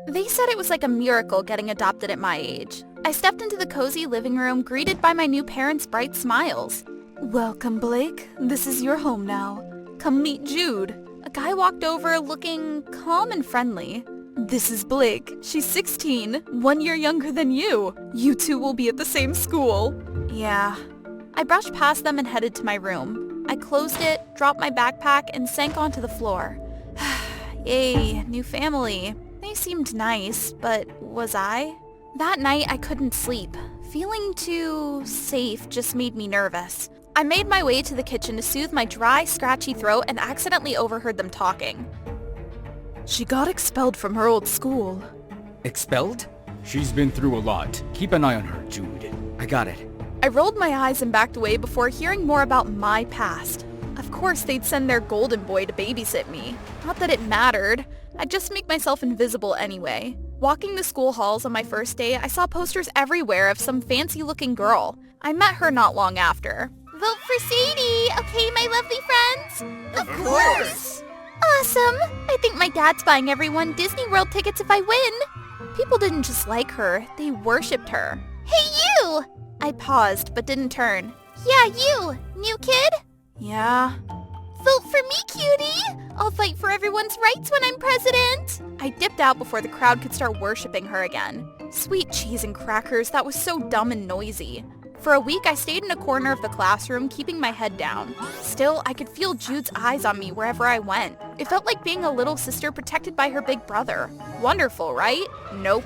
They said it was like a miracle getting adopted at my age. I stepped into the cozy living room, greeted by my new parents' bright smiles. "Welcome, Blake. This is your home now. Come meet Jude." A guy walked over looking calm and friendly. "This is Blake. She's 16, 1 year younger than you. You two will be at the same school." Yeah. I brushed past them and headed to my room. I closed it, dropped my backpack, and sank onto the floor. Yay, new family. They seemed nice, but was I? That night I couldn't sleep. Feeling too safe just made me nervous. I made my way to the kitchen to soothe my dry, scratchy throat and accidentally overheard them talking. "She got expelled from her old school." Expelled? She's been through a lot. Keep an eye on her, Jude. I got it. I rolled my eyes and backed away before hearing more about my past. Of course they'd send their golden boy to babysit me. Not that it mattered. I'd just make myself invisible anyway. Walking the school halls on my first day, I saw posters everywhere of some fancy-looking girl. I met her not long after. "Vote for Sadie, okay, my lovely friends?" "Of course!" "Awesome! I think my dad's buying everyone Disney World tickets if I win." People didn't just like her, they worshipped her. "Hey, you!" I paused, but didn't turn. "Yeah, you! New kid?" "Yeah." "Vote for me, cutie! I'll fight for everyone's rights when I'm president!" I dipped out before the crowd could start worshipping her again. Sweet cheese and crackers, that was so dumb and noisy. For a week, I stayed in a corner of the classroom, keeping my head down. Still, I could feel Jude's eyes on me wherever I went. It felt like being a little sister protected by her big brother. Wonderful, right? Nope.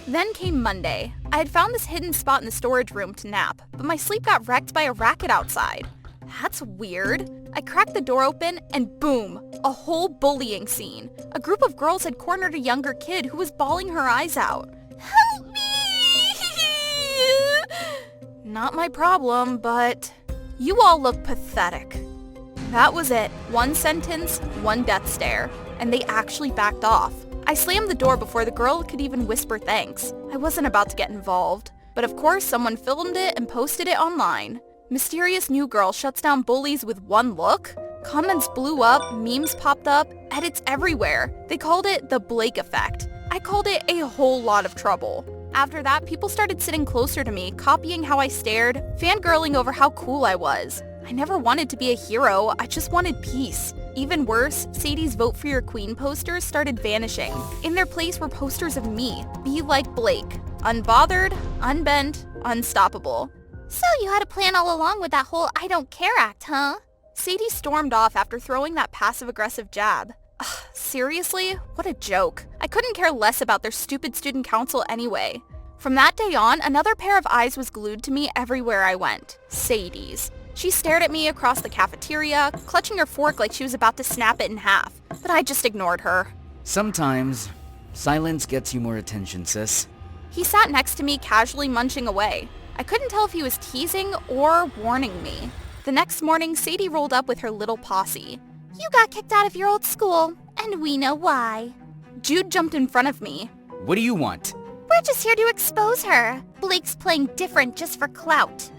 Then came Monday. I had found this hidden spot in the storage room to nap, but my sleep got wrecked by a racket outside. That's weird. I cracked the door open, and boom, a whole bullying scene. A group of girls had cornered a younger kid who was bawling her eyes out. "Help me!" Not my problem, but you all look pathetic. That was it. One sentence, one death stare. And they actually backed off. I slammed the door before the girl could even whisper thanks. I wasn't about to get involved. But of course, someone filmed it and posted it online. Mysterious new girl shuts down bullies with one look? Comments blew up, memes popped up, edits everywhere. They called it the Blake effect. I called it a whole lot of trouble. After that, people started sitting closer to me, copying how I stared, fangirling over how cool I was. I never wanted to be a hero, I just wanted peace. Even worse, Sadie's Vote for Your Queen posters started vanishing. In their place were posters of me, be like Blake. Unbothered, unbent, unstoppable. "So you had a plan all along with that whole I don't care act, huh?" Sadie stormed off after throwing that passive-aggressive jab. Ugh, seriously? What a joke. I couldn't care less about their stupid student council anyway. From that day on, another pair of eyes was glued to me everywhere I went. Sadie's. She stared at me across the cafeteria, clutching her fork like she was about to snap it in half. But I just ignored her. Sometimes, silence gets you more attention, sis. He sat next to me, casually munching away. I couldn't tell if he was teasing or warning me. The next morning, Sadie rolled up with her little posse. "You got kicked out of your old school, and we know why." Jude jumped in front of me. What do you want? "We're just here to expose her. Blake's playing different just for clout."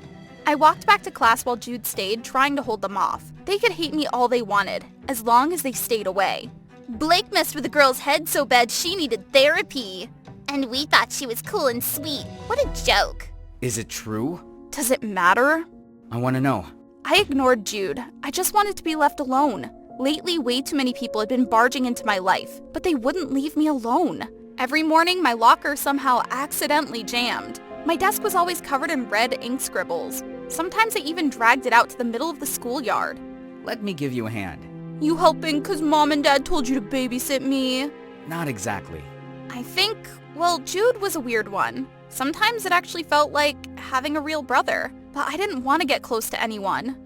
I walked back to class while Jude stayed, trying to hold them off. They could hate me all they wanted, as long as they stayed away. "Blake messed with the girl's head so bad she needed therapy. And we thought she was cool and sweet. What a joke." Is it true? Does it matter? I want to know. I ignored Jude. I just wanted to be left alone. Lately, way too many people had been barging into my life, but they wouldn't leave me alone. Every morning, my locker somehow accidentally jammed. My desk was always covered in red ink scribbles. Sometimes I even dragged it out to the middle of the schoolyard. Let me give you a hand. "You helping 'cause mom and dad told you to babysit me?" Not exactly. I think, well, Jude was a weird one. Sometimes it actually felt like having a real brother, but I didn't want to get close to anyone.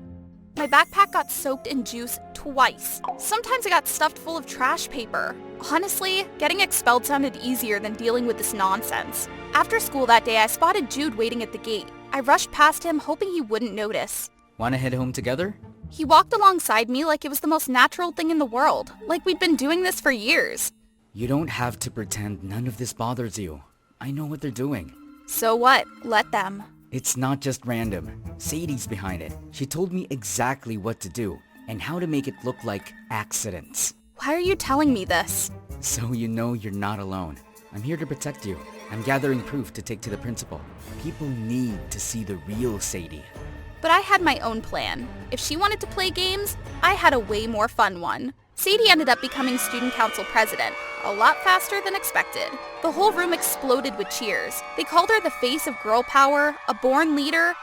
My backpack got soaked in juice twice. Sometimes it got stuffed full of trash paper. Honestly, getting expelled sounded easier than dealing with this nonsense. After school that day, I spotted Jude waiting at the gate. I rushed past him, hoping he wouldn't notice. Want to head home together? He walked alongside me like it was the most natural thing in the world, like we'd been doing this for years. You don't have to pretend none of this bothers you. I know what they're doing. So what? Let them. It's not just random. Sadie's behind it. She told me exactly what to do and how to make it look like accidents. Why are you telling me this? So you know you're not alone. I'm here to protect you. I'm gathering proof to take to the principal. People need to see the real Sadie. But I had my own plan. If she wanted to play games, I had a way more fun one. Sadie ended up becoming student council president, a lot faster than expected. The whole room exploded with cheers. They called her the face of girl power, a born leader,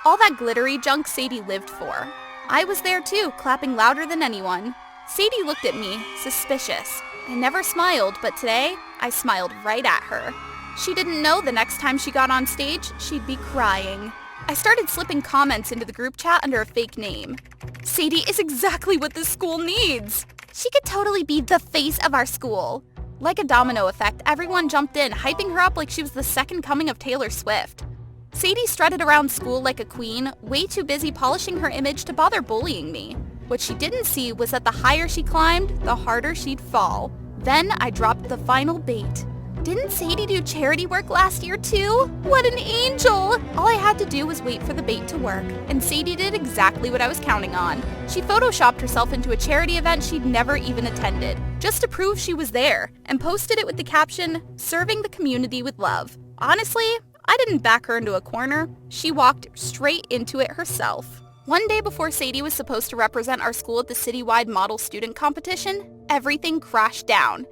all that glittery junk Sadie lived for. I was there too, clapping louder than anyone. Sadie looked at me, suspicious. I never smiled, but today, I smiled right at her. She didn't know the next time she got on stage, she'd be crying. I started slipping comments into the group chat under a fake name. Sadie is exactly what this school needs. She could totally be the face of our school. Like a domino effect, everyone jumped in, hyping her up like she was the second coming of Taylor Swift. Sadie strutted around school like a queen, way too busy polishing her image to bother bullying me. What she didn't see was that the higher she climbed, the harder she'd fall. Then I dropped the final bait. Didn't Sadie do charity work last year too? What an angel! All I had to do was wait for the bait to work, and Sadie did exactly what I was counting on. She photoshopped herself into a charity event she'd never even attended, just to prove she was there, and posted it with the caption, "Serving the community with love." Honestly, I didn't back her into a corner. She walked straight into it herself. One day before Sadie was supposed to represent our school at the citywide model student competition, everything crashed down.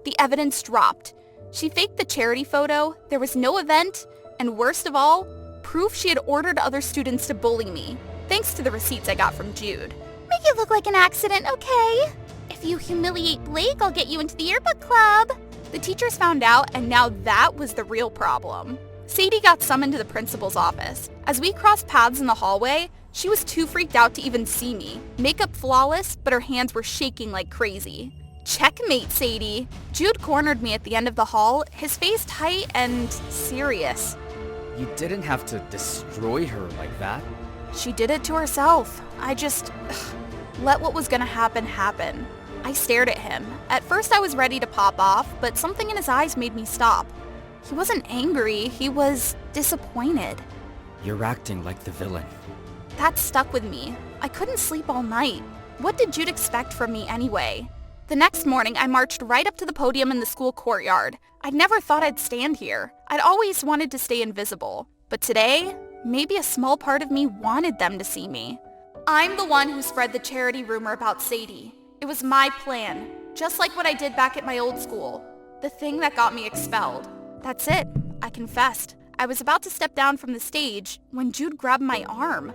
The evidence dropped. She faked the charity photo, there was no event, and worst of all, proof she had ordered other students to bully me, thanks to the receipts I got from Jude. Make it look like an accident, okay? If you humiliate Blake, I'll get you into the yearbook club. The teachers found out, and now that was the real problem. Sadie got summoned to the principal's office. As we crossed paths in the hallway, she was too freaked out to even see me. Makeup flawless, but her hands were shaking like crazy. Checkmate, Sadie. Jude cornered me at the end of the hall, his face tight and serious. You didn't have to destroy her like that. She did it to herself. I just let what was gonna happen happen. I stared at him. At first I was ready to pop off, but something in his eyes made me stop. He wasn't angry, he was disappointed. You're acting like the villain. That stuck with me. I couldn't sleep all night. What did Jude expect from me anyway? The next morning, I marched right up to the podium in the school courtyard. I'd never thought I'd stand here. I'd always wanted to stay invisible. But today, maybe a small part of me wanted them to see me. I'm the one who spread the charity rumor about Sadie. It was my plan, just like what I did back at my old school. The thing that got me expelled. That's it. I confessed. I was about to step down from the stage when Jude grabbed my arm.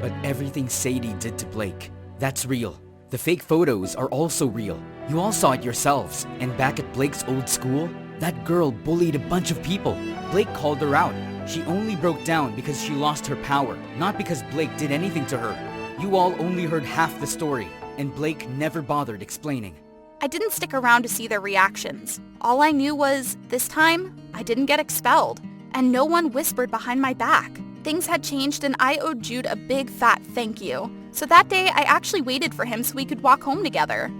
But everything Sadie did to Blake, that's real. The fake photos are also real. You all saw it yourselves. And back at Blake's old school, that girl bullied a bunch of people. Blake called her out. She only broke down because she lost her power, not because Blake did anything to her. You all only heard half the story, and Blake never bothered explaining. I didn't stick around to see their reactions. All I knew was, this time, I didn't get expelled, and no one whispered behind my back. Things had changed and I owed Jude a big fat thank you. So that day, I actually waited for him so we could walk home together.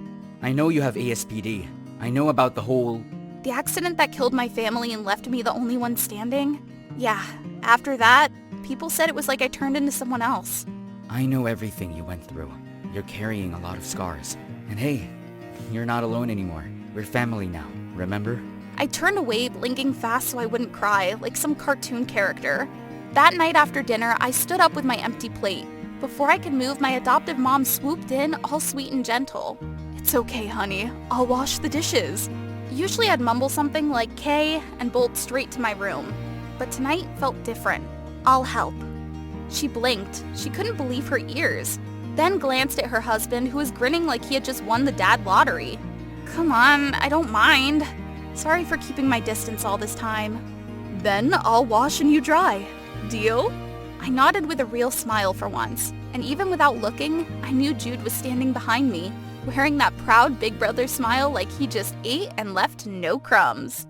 I know you have ASPD. I know about the whole... The accident that killed my family and left me the only one standing? Yeah, after that, people said it was like I turned into someone else. I know everything you went through. You're carrying a lot of scars. And hey, you're not alone anymore. We're family now, remember? I turned away, blinking fast so I wouldn't cry, like some cartoon character. That night after dinner, I stood up with my empty plate. Before I could move, my adoptive mom swooped in, all sweet and gentle. It's okay, honey. I'll wash the dishes. Usually I'd mumble something like K and bolt straight to my room. But tonight felt different. I'll help. She blinked. She couldn't believe her ears. Then glanced at her husband, who was grinning like he had just won the dad lottery. Come on, I don't mind. Sorry for keeping my distance all this time. Then I'll wash and you dry. Deal? I nodded with a real smile for once, and even without looking, I knew Jude was standing behind me, wearing that proud big brother smile like he just ate and left no crumbs.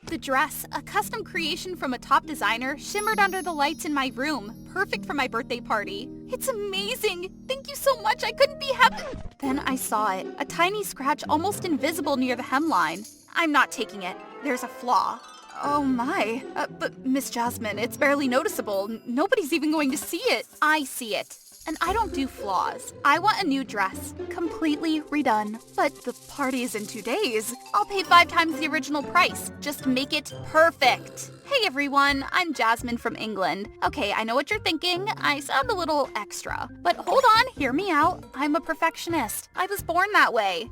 The dress, a custom creation from a top designer, shimmered under the lights in my room, perfect for my birthday party. It's amazing! Thank you so much, I couldn't be happy. Then I saw it, a tiny scratch almost invisible near the hemline. I'm not taking it. There's a flaw. Oh my, but Miss Jasmine, it's barely noticeable. Nobody's even going to see it. I see it. and I don't do flaws. I want a new dress, completely redone. But the party is in 2 days. I'll pay 5 times the original price. Just make it perfect. Hey everyone, I'm Jasmine from England. Okay, I know what you're thinking. I sound a little extra. But hold on, hear me out. I'm a perfectionist. I was born that way.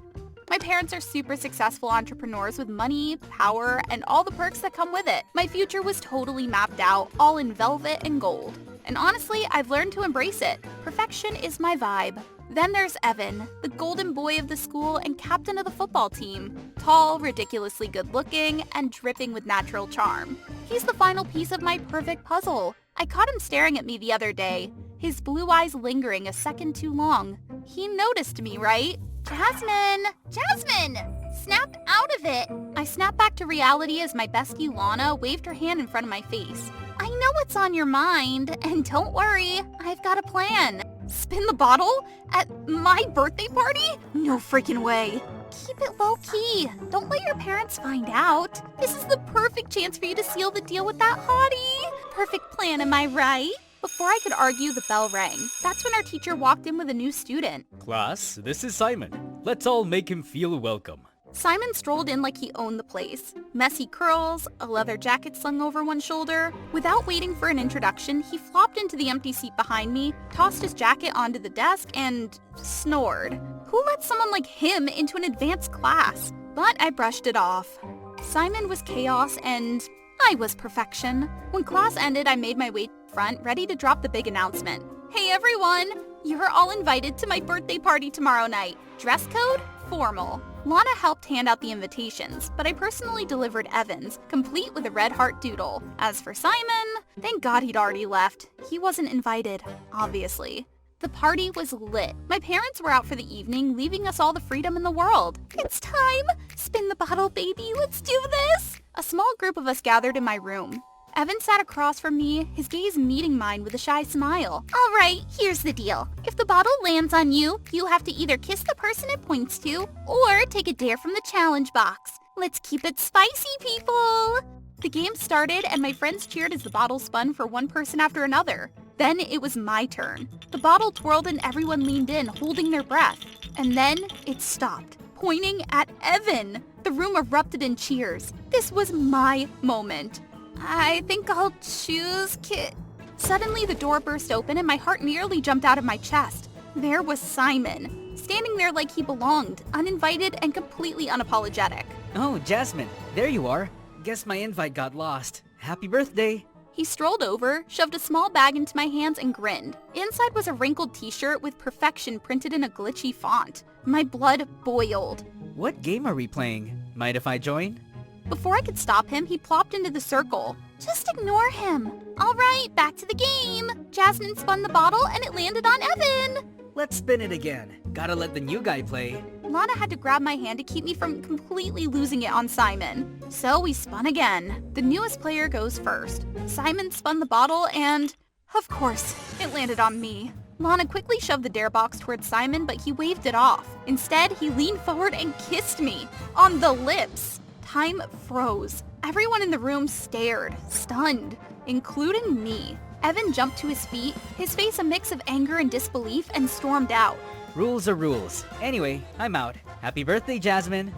My parents are super successful entrepreneurs with money, power, and all the perks that come with it. My future was totally mapped out, all in velvet and gold. And honestly, I've learned to embrace it. Perfection is my vibe. Then there's Evan, the golden boy of the school and captain of the football team. Tall, ridiculously good looking, and dripping with natural charm. He's the final piece of my perfect puzzle. I caught him staring at me the other day, his blue eyes lingering a second too long. He noticed me, right? Jasmine! Jasmine! Snap out of it! I snapped back to reality as my bestie Lana waved her hand in front of my face. I know what's on your mind, and don't worry, I've got a plan. Spin the bottle? At my birthday party? No freaking way. Keep it low-key. Don't let your parents find out. This is the perfect chance for you to seal the deal with that hottie. Perfect plan, am I right? Before I could argue, the bell rang. That's when our teacher walked in with a new student. Class, this is Simon. Let's all make him feel welcome. Simon strolled in like he owned the place. Messy curls, a leather jacket slung over one shoulder. Without waiting for an introduction, he flopped into the empty seat behind me, tossed his jacket onto the desk, and snored. Who let someone like him into an advanced class? But I brushed it off. Simon was chaos and I was perfection. When class ended, I made my way to the front, ready to drop the big announcement. Hey everyone! You're all invited to my birthday party tomorrow night. Dress code? Formal. Lana helped hand out the invitations, but I personally delivered Evan's, complete with a red heart doodle. As for Simon, thank God he'd already left. He wasn't invited, obviously. The party was lit. My parents were out for the evening, leaving us all the freedom in the world. It's time! Spin the bottle, baby, let's do this! A small group of us gathered in my room. Evan sat across from me, his gaze meeting mine with a shy smile. Alright, here's the deal. If the bottle lands on you, you have to either kiss the person it points to, or take a dare from the challenge box. Let's keep it spicy, people! The game started and my friends cheered as the bottle spun for one person after another. Then it was my turn. The bottle twirled and everyone leaned in, holding their breath. And then it stopped, pointing at Evan. The room erupted in cheers. This was my moment. I think I'll choose Kit. Suddenly the door burst open and my heart nearly jumped out of my chest. There was Simon, standing there like he belonged, uninvited and completely unapologetic. Oh, Jasmine, there you are. Guess my invite got lost. Happy birthday. He strolled over, shoved a small bag into my hands and grinned. Inside was a wrinkled t-shirt with perfection printed in a glitchy font. My blood boiled. What game are we playing? Mind if I join? Before I could stop him, he plopped into the circle. Just ignore him. All right, back to the game. Jasmine spun the bottle and it landed on Evan. Let's spin it again. Gotta let the new guy play. Lana had to grab my hand to keep me from completely losing it on Simon. So we spun again. The newest player goes first. Simon spun the bottle and, of course, it landed on me. Lana quickly shoved the dare box towards Simon, but he waved it off. Instead, he leaned forward and kissed me on the lips. Time froze. Everyone in the room stared, stunned, including me. Evan jumped to his feet, his face a mix of anger and disbelief, and stormed out. Rules are rules. Anyway, I'm out. Happy birthday, Jasmine.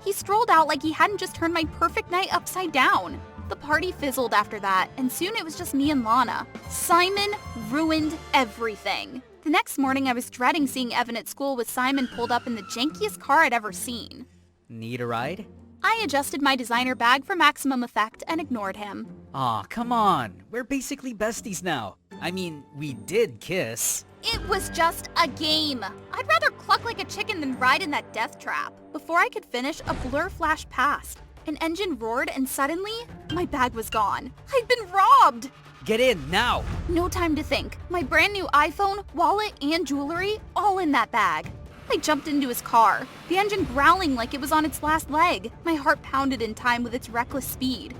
He strolled out like he hadn't just turned my perfect night upside down. The party fizzled after that, and soon it was just me and Lana. Simon ruined everything. The next morning, I was dreading seeing Evan at school with Simon pulled up in the jankiest car I'd ever seen. Need a ride? I adjusted my designer bag for maximum effect and ignored him. Aw, come on. We're basically besties now. I mean, we did kiss. It was just a game. I'd rather cluck like a chicken than ride in that death trap. Before I could finish, a blur flashed past. An engine roared and suddenly, my bag was gone. I'd been robbed! Get in, now! No time to think. My brand new iPhone, wallet, and jewelry, all in that bag. I jumped into his car, the engine growling like it was on its last leg. My heart pounded in time with its reckless speed.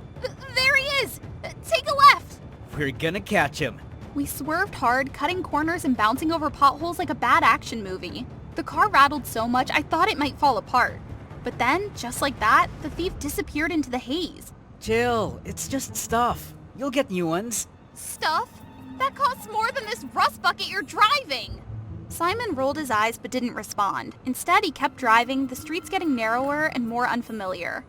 There he is! Take a left! We're gonna catch him. We swerved hard, cutting corners and bouncing over potholes like a bad action movie. The car rattled so much I thought it might fall apart. But then, just like that, the thief disappeared into the haze. Chill, it's just stuff. You'll get new ones. Stuff? That costs more than this rust bucket you're driving! Simon rolled his eyes but didn't respond. Instead, he kept driving, the streets getting narrower and more unfamiliar.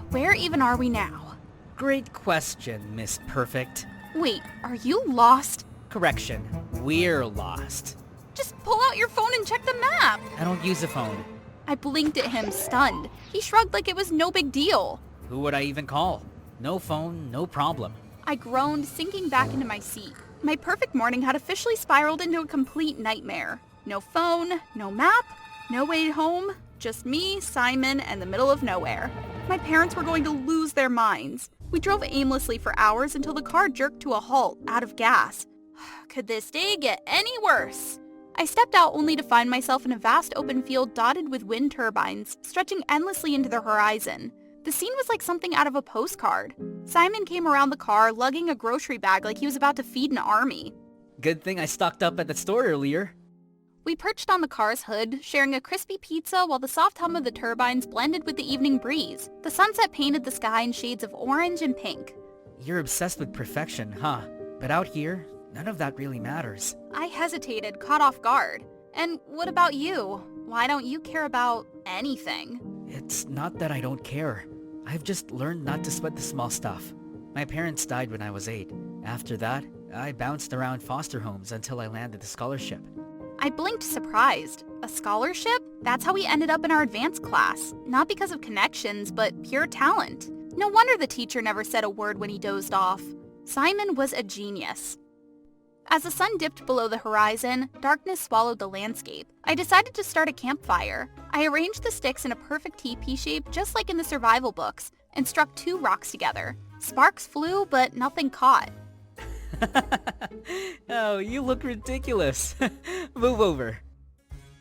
Where even are we now? Great question, Miss Perfect. Wait, are you lost? Correction, we're lost. Just pull out your phone and check the map! I don't use a phone. I blinked at him, stunned. He shrugged like it was no big deal. Who would I even call? No phone, no problem. I groaned, sinking back into my seat. My perfect morning had officially spiraled into a complete nightmare. No phone, no map, no way home, just me, Simon, and the middle of nowhere. My parents were going to lose their minds. We drove aimlessly for hours until the car jerked to a halt, out of gas. Could this day get any worse? I stepped out only to find myself in a vast open field dotted with wind turbines, stretching endlessly into the horizon. The scene was like something out of a postcard. Simon came around the car, lugging a grocery bag like he was about to feed an army. Good thing I stocked up at the store earlier. We perched on the car's hood, sharing a crispy pizza while the soft hum of the turbines blended with the evening breeze. The sunset painted the sky in shades of orange and pink. You're obsessed with perfection, huh? But out here, none of that really matters. I hesitated, caught off guard. And what about you? Why don't you care about anything? It's not that I don't care. I've just learned not to sweat the small stuff. My parents died when I was 8. After that, I bounced around foster homes until I landed a scholarship. I blinked surprised. A scholarship? That's how we ended up in our advanced class. Not because of connections, but pure talent. No wonder the teacher never said a word when he dozed off. Simon was a genius. As the sun dipped below the horizon, darkness swallowed the landscape. I decided to start a campfire. I arranged the sticks in a perfect teepee shape just like in the survival books, and struck 2 rocks together. Sparks flew, but nothing caught. Oh, you look ridiculous. Move over.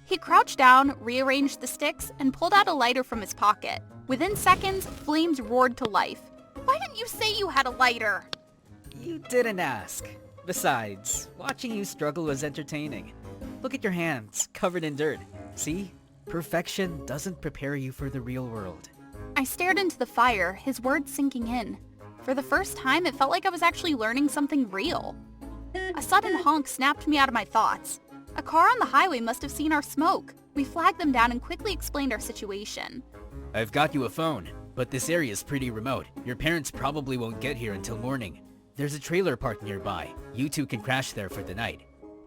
He crouched down, rearranged the sticks, and pulled out a lighter from his pocket. Within seconds, flames roared to life. Why didn't you say you had a lighter? You didn't ask. Besides, watching you struggle was entertaining. Look at your hands, covered in dirt. See? Perfection doesn't prepare you for the real world. I stared into the fire, his words sinking in. For the first time, it felt like I was actually learning something real. A sudden honk snapped me out of my thoughts. A car on the highway must have seen our smoke. We flagged them down and quickly explained our situation. I've got you a phone, but this area's pretty remote. Your parents probably won't get here until morning. There's a trailer park nearby. You two can crash there for the night.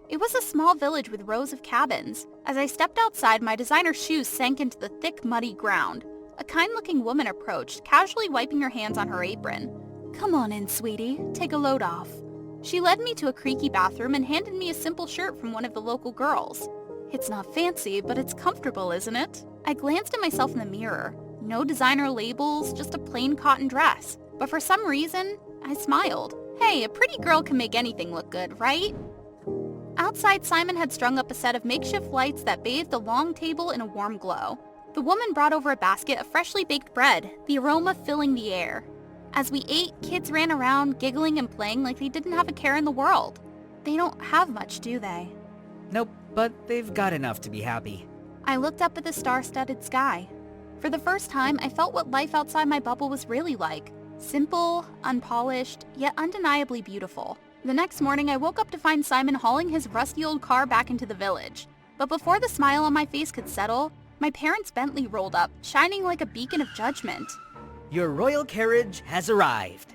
It was a small village with rows of cabins. As I stepped outside, my designer shoes sank into the thick, muddy ground. A kind-looking woman approached, casually wiping her hands on her apron. "Come on in, sweetie. Take a load off." She led me to a creaky bathroom and handed me a simple shirt from one of the local girls. "It's not fancy, but it's comfortable, isn't it?" I glanced at myself in the mirror. No designer labels, just a plain cotton dress. But for some reason, I smiled. Hey, a pretty girl can make anything look good, right? Outside, Simon had strung up a set of makeshift lights that bathed the long table in a warm glow. The woman brought over a basket of freshly baked bread, the aroma filling the air. As we ate, kids ran around, giggling and playing like they didn't have a care in the world. They don't have much, do they? Nope, but they've got enough to be happy. I looked up at the star-studded sky. For the first time, I felt what life outside my bubble was really like. Simple, unpolished, yet undeniably beautiful. The next morning, I woke up to find Simon hauling his rusty old car back into the village. But before the smile on my face could settle, my parents' Bentley rolled up, shining like a beacon of judgment. Your royal carriage has arrived.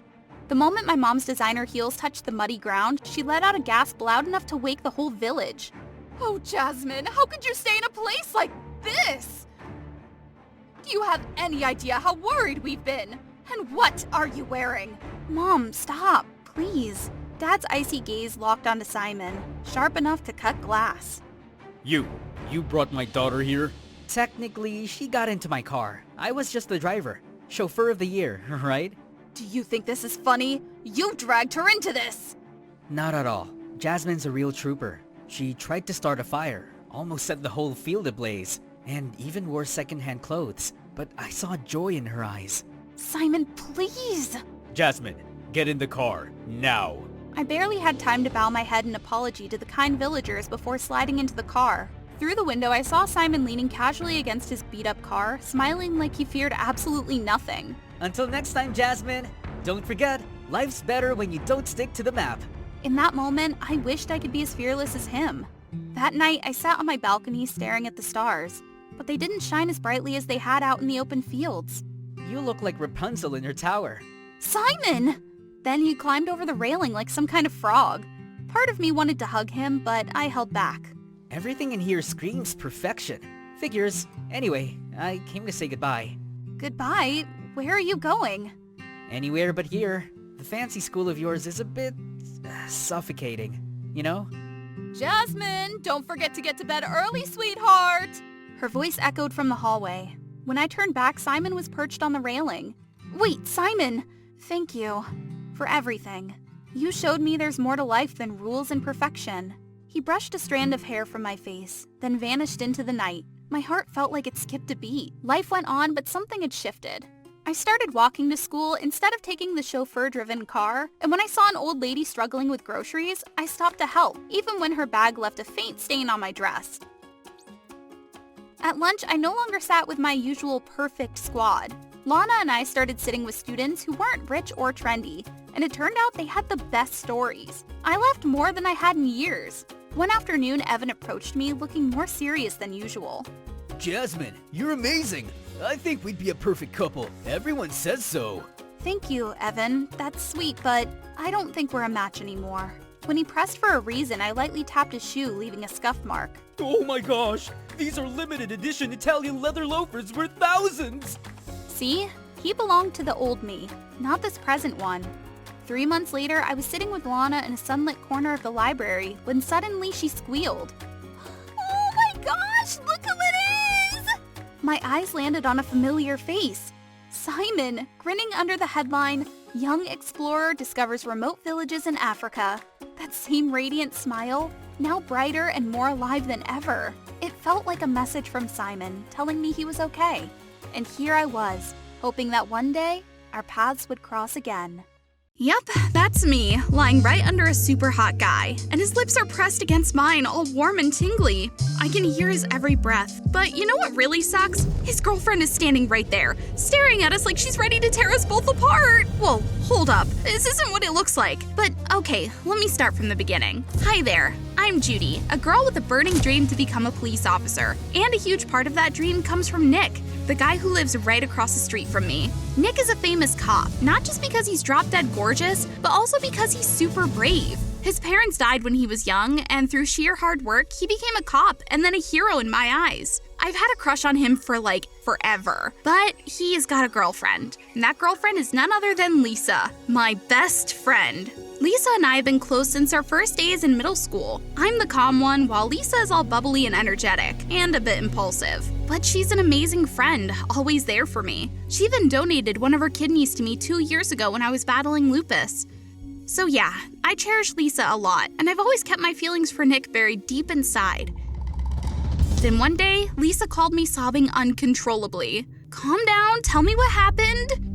The moment my mom's designer heels touched the muddy ground, she let out a gasp loud enough to wake the whole village. "Oh, Jasmine, how could you stay in a place like this? Do you have any idea how worried we've been? And what are you wearing?" "Mom, stop, please." Dad's icy gaze locked onto Simon, sharp enough to cut glass. You brought my daughter here? Technically, she got into my car. I was just the driver. Chauffeur of the year, right? Do you think this is funny? You dragged her into this! Not at all. Jasmine's a real trooper. She tried to start a fire, almost set the whole field ablaze, and even wore secondhand clothes. But I saw joy in her eyes. Simon, please! Jasmine, get in the car, now. I barely had time to bow my head in apology to the kind villagers before sliding into the car. Through the window, I saw Simon leaning casually against his beat-up car, smiling like he feared absolutely nothing. Until next time, Jasmine, don't forget, life's better when you don't stick to the map. In that moment, I wished I could be as fearless as him. That night, I sat on my balcony staring at the stars, but they didn't shine as brightly as they had out in the open fields. You look like Rapunzel in her tower. Simon! Then he climbed over the railing like some kind of frog. Part of me wanted to hug him, but I held back. Everything in here screams perfection. Figures. Anyway, I came to say goodbye. Goodbye? Where are you going? Anywhere but here. The fancy school of yours is a bit suffocating, you know? Jasmine, don't forget to get to bed early, sweetheart! Her voice echoed from the hallway. When I turned back, Simon was perched on the railing. Wait, Simon! Thank you for everything. You showed me there's more to life than rules and perfection. He brushed a strand of hair from my face, then vanished into the night. My heart felt like it skipped a beat. Life went on, but something had shifted. I started walking to school instead of taking the chauffeur-driven car, and when I saw an old lady struggling with groceries, I stopped to help, even when her bag left a faint stain on my dress. At lunch, I no longer sat with my usual perfect squad. Lana and I started sitting with students who weren't rich or trendy, and it turned out they had the best stories. I laughed more than I had in years. One afternoon, Evan approached me looking more serious than usual. Jasmine, you're amazing. I think we'd be a perfect couple. Everyone says so. Thank you, Evan. That's sweet, but I don't think we're a match anymore. When he pressed for a reason, I lightly tapped his shoe, leaving a scuff mark. Oh my gosh! These are limited edition Italian leather loafers worth thousands! See? He belonged to the old me, not this present one. 3 months later, I was sitting with Lana in a sunlit corner of the library when suddenly she squealed. Oh my gosh, look who it is! My eyes landed on a familiar face. Simon, grinning under the headline, Young Explorer Discovers Remote Villages in Africa. That same radiant smile, now brighter and more alive than ever. It felt like a message from Simon, telling me he was okay. And here I was, hoping that one day, our paths would cross again. Yep, that's me, lying right under a super hot guy, and his lips are pressed against mine, all warm and tingly. I can hear his every breath, but you know what really sucks? His girlfriend is standing right there, staring at us like she's ready to tear us both apart. Whoa, hold up, this isn't what it looks like. But okay, let me start from the beginning. Hi there, I'm Judy, a girl with a burning dream to become a police officer, and a huge part of that dream comes from Nick, the guy who lives right across the street from me. Nick is a famous cop, not just because he's drop-dead gorgeous, but also because he's super brave. His parents died when he was young, and through sheer hard work, he became a cop and then a hero in my eyes. I've had a crush on him for like forever, but he's got a girlfriend, and that girlfriend is none other than Lisa, my best friend. Lisa and I have been close since our first days in middle school. I'm the calm one, while Lisa is all bubbly and energetic, and a bit impulsive. But she's an amazing friend, always there for me. She even donated one of her kidneys to me 2 years ago when I was battling lupus. So yeah, I cherish Lisa a lot, and I've always kept my feelings for Nick buried deep inside. Then one day, Lisa called me sobbing uncontrollably. Calm down, tell me what happened.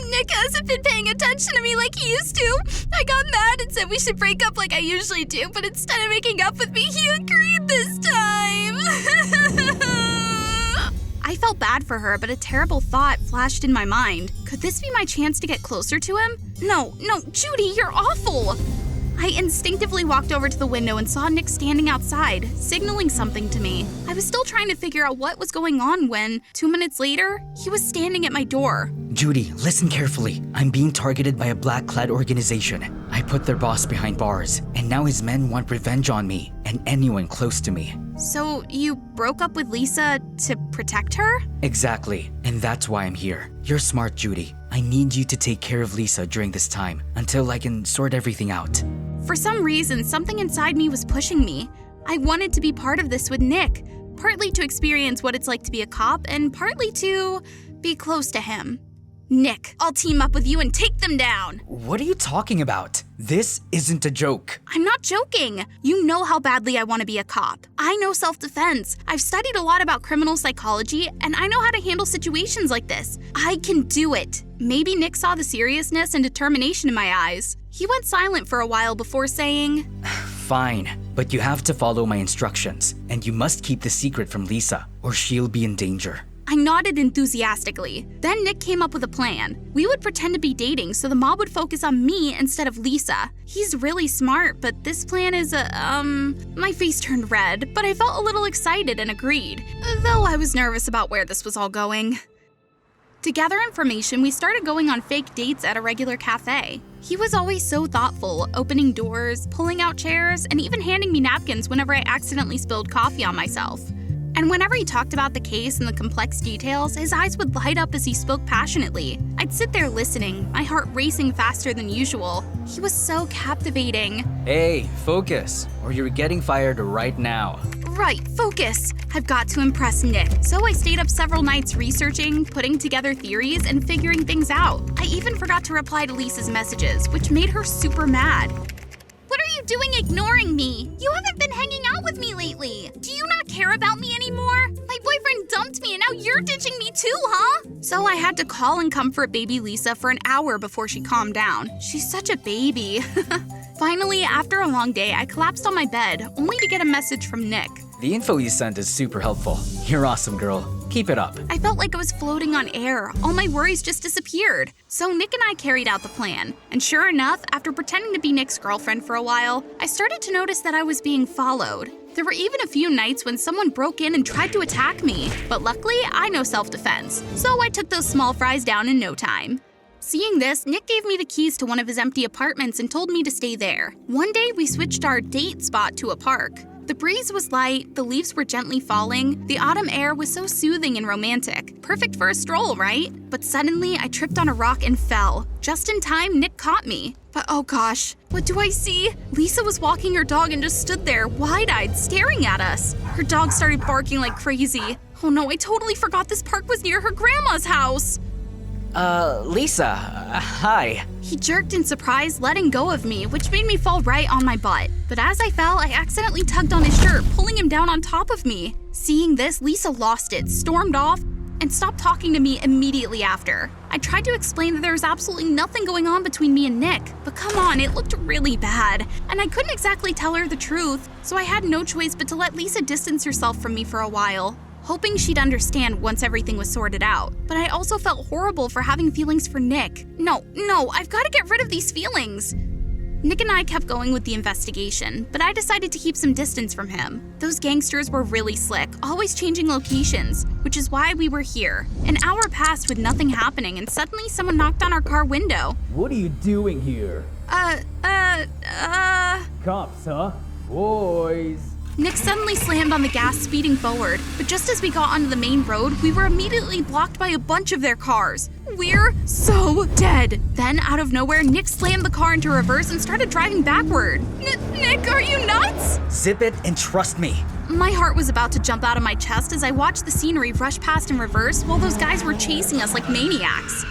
Nick hasn't been paying attention to me like he used to. I got mad and said we should break up like I usually do, but instead of making up with me, he agreed this time. I felt bad for her, but a terrible thought flashed in my mind. Could this be my chance to get closer to him? No, Judy, you're awful! I instinctively walked over to the window and saw Nick standing outside, signaling something to me. I was still trying to figure out what was going on when, 2 minutes later, he was standing at my door. Judy, listen carefully. I'm being targeted by a black-clad organization. I put their boss behind bars, and now his men want revenge on me and anyone close to me. So you broke up with Lisa to protect her? Exactly, and that's why I'm here. You're smart, Judy. I need you to take care of Lisa during this time, until I can sort everything out. For some reason, something inside me was pushing me. I wanted to be part of this with Nick, partly to experience what it's like to be a cop, and partly to be close to him. Nick, I'll team up with you and take them down. What are you talking about? This isn't a joke. I'm not joking. You know how badly I want to be a cop. I know self-defense. I've studied a lot about criminal psychology, and I know how to handle situations like this. I can do it. Maybe Nick saw the seriousness and determination in my eyes. He went silent for a while before saying, Fine, but you have to follow my instructions, and you must keep the secret from Lisa, or she'll be in danger. I nodded enthusiastically. Then Nick came up with a plan. We would pretend to be dating so the mob would focus on me instead of Lisa. He's really smart, but this plan is My face turned red, but I felt a little excited and agreed, though I was nervous about where this was all going. To gather information, we started going on fake dates at a regular cafe. He was always so thoughtful, opening doors, pulling out chairs, and even handing me napkins whenever I accidentally spilled coffee on myself. And whenever he talked about the case and the complex details, his eyes would light up as he spoke passionately. I'd sit there listening, my heart racing faster than usual. He was so captivating. Hey, focus, or you're getting fired right now. Right, focus. I've got to impress Nick. So I stayed up several nights researching, putting together theories, and figuring things out. I even forgot to reply to Lisa's messages, which made her super mad. What are you doing ignoring me? You haven't been hanging out with me lately. Do you not care about me anymore? My boyfriend dumped me and now you're ditching me too, huh? So I had to call and comfort baby Lisa for an hour before she calmed down. She's such a baby. Finally, after a long day, I collapsed on my bed, only to get a message from Nick. The info you sent is super helpful. You're awesome, girl. Keep it up. I felt like I was floating on air. All my worries just disappeared. So Nick and I carried out the plan. And sure enough, after pretending to be Nick's girlfriend for a while, I started to notice that I was being followed. There were even a few nights when someone broke in and tried to attack me. But luckily, I know self-defense. So I took those small fries down in no time. Seeing this, Nick gave me the keys to one of his empty apartments and told me to stay there. One day, we switched our date spot to a park. The breeze was light, the leaves were gently falling, the autumn air was so soothing and romantic. Perfect for a stroll, right? But suddenly, I tripped on a rock and fell. Just in time, Nick caught me. But oh gosh, what do I see? Lisa was walking her dog and just stood there, wide-eyed, staring at us. Her dog started barking like crazy. Oh no, I totally forgot this park was near her grandma's house. Lisa, hi. He jerked in surprise, letting go of me, which made me fall right on my butt. But as I fell, I accidentally tugged on his shirt, pulling him down on top of me. Seeing this, Lisa lost it, stormed off, and stopped talking to me immediately after. I tried to explain that there was absolutely nothing going on between me and Nick, but come on, it looked really bad, and I couldn't exactly tell her the truth, so I had no choice but to let Lisa distance herself from me for a while, hoping she'd understand once everything was sorted out. But I also felt horrible for having feelings for Nick. No, I've got to get rid of these feelings. Nick and I kept going with the investigation, but I decided to keep some distance from him. Those gangsters were really slick, always changing locations, which is why we were here. An hour passed with nothing happening, and suddenly someone knocked on our car window. What are you doing here? Cops, huh? Boys. Nick suddenly slammed on the gas, speeding forward, but just as we got onto the main road, we were immediately blocked by a bunch of their cars. We're so dead. Then, out of nowhere, Nick slammed the car into reverse and started driving backward. Nick, are you nuts? Zip it and trust me. My heart was about to jump out of my chest as I watched the scenery rush past in reverse while those guys were chasing us like maniacs.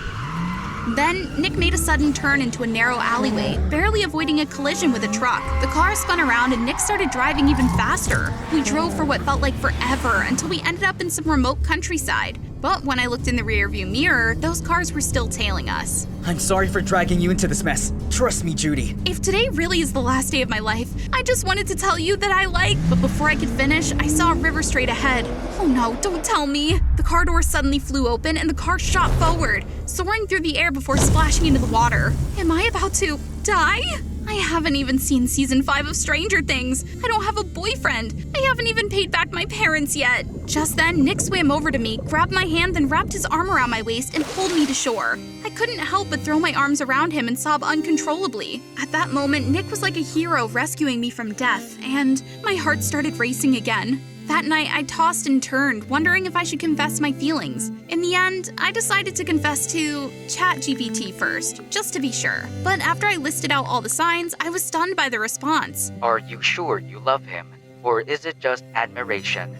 Then, Nick made a sudden turn into a narrow alleyway, barely avoiding a collision with a truck. The car spun around and Nick started driving even faster. We drove for what felt like forever until we ended up in some remote countryside. But when I looked in the rearview mirror, those cars were still tailing us. I'm sorry for dragging you into this mess. Trust me, Judy. If today really is the last day of my life, I just wanted to tell you that But before I could finish, I saw a river straight ahead. Oh no, don't tell me. The car door suddenly flew open and the car shot forward, soaring through the air before splashing into the water. Am I about to die? I haven't even seen season 5 of Stranger Things. I don't have a boyfriend. I haven't even paid back my parents yet. Just then, Nick swam over to me, grabbed my hand, then wrapped his arm around my waist and pulled me to shore. I couldn't help but throw my arms around him and sob uncontrollably. At that moment, Nick was like a hero rescuing me from death, and my heart started racing again. That night, I tossed and turned, wondering if I should confess my feelings. In the end, I decided to confess to ChatGPT first, just to be sure. But after I listed out all the signs, I was stunned by the response. Are you sure you love him? Or is it just admiration?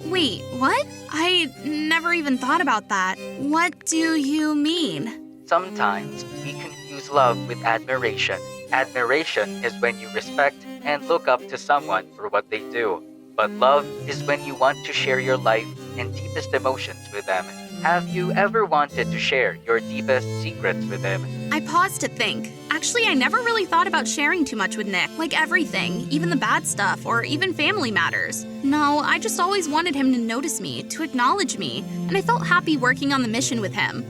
Wait, what? I never even thought about that. What do you mean? Sometimes we confuse love with admiration. Admiration is when you respect and look up to someone for what they do. But love is when you want to share your life and deepest emotions with them. Have you ever wanted to share your deepest secrets with them? I paused to think. Actually, I never really thought about sharing too much with Nick, like everything, even the bad stuff, or even family matters. No, I just always wanted him to notice me, to acknowledge me, and I felt happy working on the mission with him.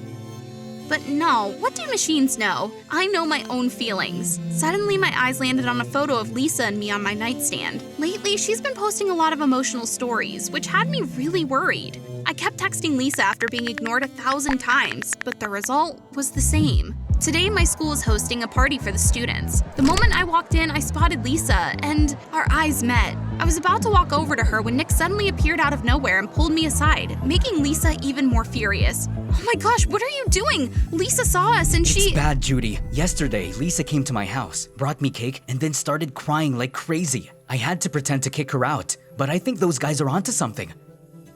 But no, what do machines know? I know my own feelings. Suddenly, my eyes landed on a photo of Lisa and me on my nightstand. Lately, she's been posting a lot of emotional stories, which had me really worried. I kept texting Lisa after being ignored 1,000 times, but the result was the same. Today, my school is hosting a party for the students. The moment I walked in, I spotted Lisa, and our eyes met. I was about to walk over to her when Nick suddenly appeared out of nowhere and pulled me aside, making Lisa even more furious. Oh my gosh, what are you doing? Lisa saw us and It's bad, Judy. Yesterday, Lisa came to my house, brought me cake, and then started crying like crazy. I had to pretend to kick her out, but I think those guys are onto something.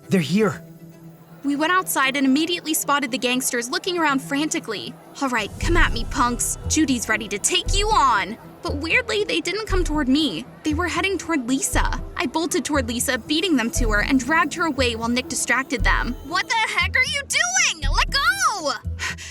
They're here. We went outside and immediately spotted the gangsters looking around frantically. All right, come at me, punks. Judy's ready to take you on. But weirdly, they didn't come toward me. They were heading toward Lisa. I bolted toward Lisa, beating them to her, and dragged her away while Nick distracted them. What the heck are you doing? Let go!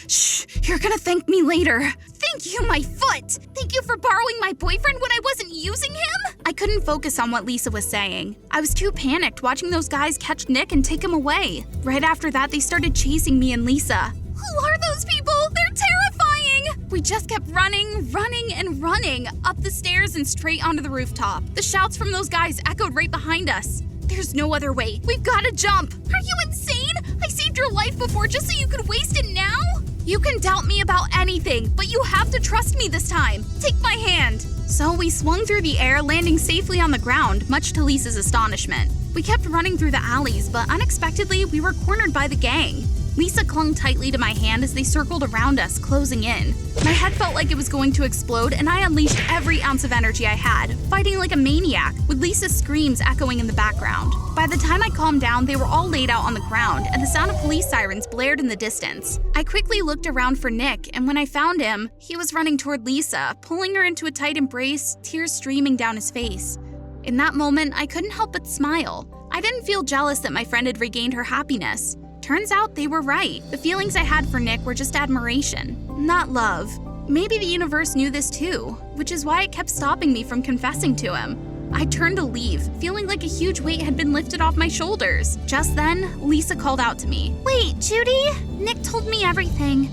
Shh, you're gonna thank me later. Thank you, my foot! Thank you for borrowing my boyfriend when I wasn't using him? I couldn't focus on what Lisa was saying. I was too panicked watching those guys catch Nick and take him away. Right after that, they started chasing me and Lisa. Who are those people? They're terrifying! We just kept running up the stairs and straight onto the rooftop. The shouts from those guys echoed right behind us. There's no other way. We've got to jump. Are you insane? I saved your life before just so you could waste it now? You can doubt me about anything, but you have to trust me this time. Take my hand. So we swung through the air, landing safely on the ground, much to Lisa's astonishment. We kept running through the alleys, but unexpectedly, we were cornered by the gang. Lisa clung tightly to my hand as they circled around us, closing in. My head felt like it was going to explode, and I unleashed every ounce of energy I had, fighting like a maniac, with Lisa's screams echoing in the background. By the time I calmed down, they were all laid out on the ground, and the sound of police sirens blared in the distance. I quickly looked around for Nick, and when I found him, he was running toward Lisa, pulling her into a tight embrace, tears streaming down his face. In that moment, I couldn't help but smile. I didn't feel jealous that my friend had regained her happiness. Turns out they were right. The feelings I had for Nick were just admiration, not love. Maybe the universe knew this too, which is why it kept stopping me from confessing to him. I turned to leave, feeling like a huge weight had been lifted off my shoulders. Just then, Lisa called out to me. Wait, Judy? Nick told me everything.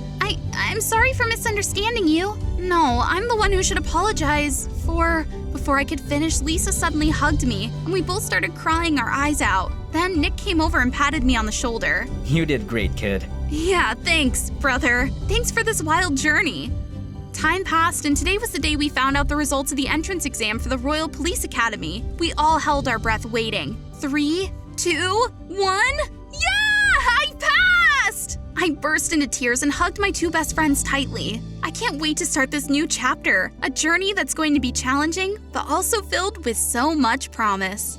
I'm sorry for misunderstanding you. No, I'm the one who should apologize for... Before I could finish, Lisa suddenly hugged me, and we both started crying our eyes out. Then Nick came over and patted me on the shoulder. You did great, kid. Yeah, thanks, brother. Thanks for this wild journey. Time passed, and today was the day we found out the results of the entrance exam for the Royal Police Academy. We all held our breath waiting. 3, 2, 1... Yeah! I passed! I burst into tears and hugged my two best friends tightly. I can't wait to start this new chapter, a journey that's going to be challenging, but also filled with so much promise.